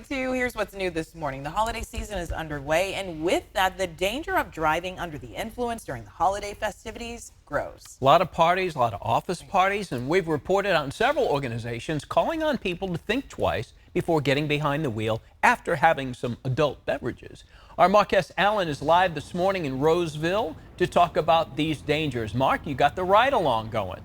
8:42. Here's what's new this morning. The holiday season is underway, and with that, the danger of driving under the influence during the holiday festivities grows. A lot of parties, a lot of office parties, and we've reported on several organizations calling on people to think twice before getting behind the wheel after having some adult beverages. Our Marquess Allen is live this morning in Roseville to talk about these dangers. Mark, you got the ride-along going.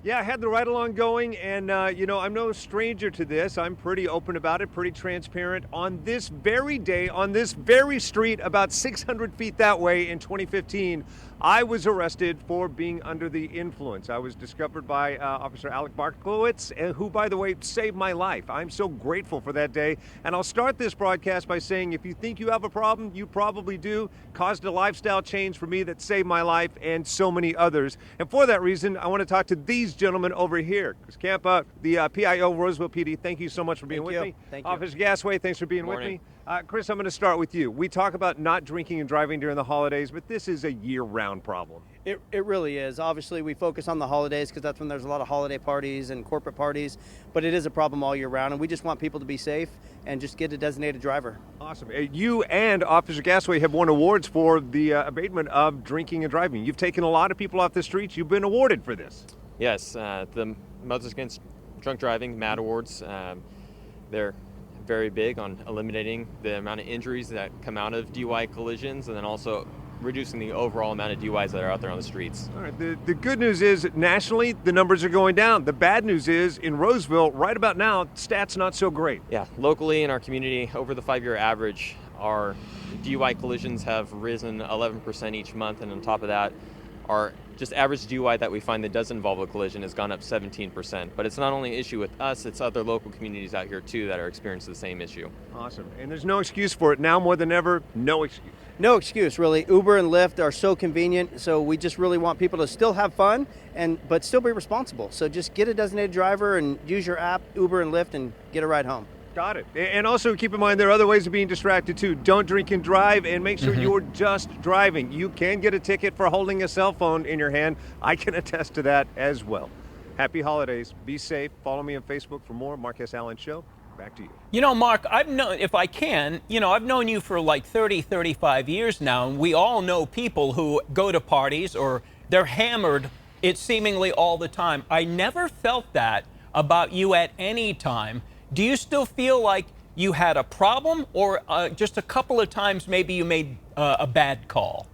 Yeah, I had the ride-along going, and, I'm no stranger to this. I'm pretty open about it, pretty transparent. On this very day, on this very street, about 600 feet that way in 2015, I was arrested for being under the influence. I was discovered by Officer Alec Barklowitz, who, by the way, saved my life. I'm so grateful for that day. And I'll start this broadcast by saying, if you think you have a problem, you probably do. Caused a lifestyle change for me that saved my life and so many others. And for that reason, I want to talk to these gentlemen over here. Chris Campa, the PIO Roseville PD, thank you so much for being with me. Thank you. Officer Gasway, thanks for being with me. Chris, I'm going to start with you. We talk about not drinking and driving during the holidays, but this is a year-round problem. It really is. Obviously, we focus on the holidays because that's when there's a lot of holiday parties and corporate parties, but it is a problem all year round, and we just want people to be safe and just get a designated driver. Awesome. You and Officer Gasway have won awards for the abatement of drinking and driving. You've taken a lot of people off the streets. You've been awarded for this. Yes, the Mothers Against Drunk Driving, MAD Awards, they're very big on eliminating the amount of injuries that come out of DUI collisions, and then also reducing the overall amount of DUIs that are out there on the streets. All right. The good news is nationally the numbers are going down. The bad news is in Roseville right about now, stats not so great. Yeah, locally in our community, over the 5-year average, our DUI collisions have risen 11% each month, and on top of that, our just average DUI that we find that does involve a collision has gone up 17%. But it's not only an issue with us, it's other local communities out here too that are experiencing the same issue. Awesome. And there's no excuse for it. Now more than ever, no excuse. No excuse, really. Uber and Lyft are so convenient, so we just really want people to still have fun but still be responsible. So just get a designated driver and use your app, Uber and Lyft, and get a ride home. Got it. And also keep in mind there are other ways of being distracted too. Don't drink and drive, and make sure you're just driving. You can get a ticket for holding a cell phone in your hand. I can attest to that as well. Happy holidays. Be safe. Follow me on Facebook for more. Marquess Allen Show. Back to you. You know, Mark, I've known you for like 30, 35 years now, and we all know people who go to parties or they're hammered, it's seemingly all the time. I never felt that about you at any time. Do you still feel like you had a problem, or just a couple of times maybe you made a bad call?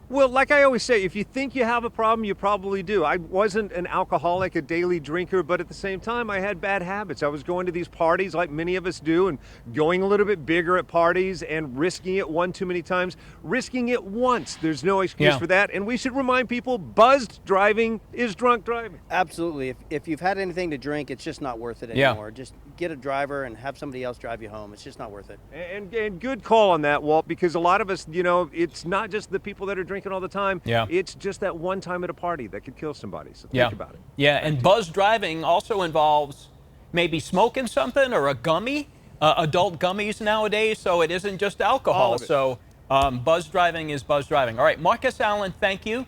Well, like I always say, if you think you have a problem, you probably do. I wasn't an alcoholic, a daily drinker, but at the same time, I had bad habits. I was going to these parties like many of us do and going a little bit bigger at parties and risking it one too many times. Risking it once, there's no excuse for that. And we should remind people, buzzed driving is drunk driving. Absolutely. If you've had anything to drink, it's just not worth it anymore. Just get a driver and have somebody else drive you home. It's just not worth it. And good call on that, Walt, because a lot of us, it's not just the people that are drinking all the time. Yeah. It's just that one time at a party that could kill somebody. So think about it. Yeah, and buzz driving also involves maybe smoking something or a gummy, adult gummies nowadays, so it isn't just alcohol. So buzz driving is buzz driving. All right, Marquess Allen, thank you.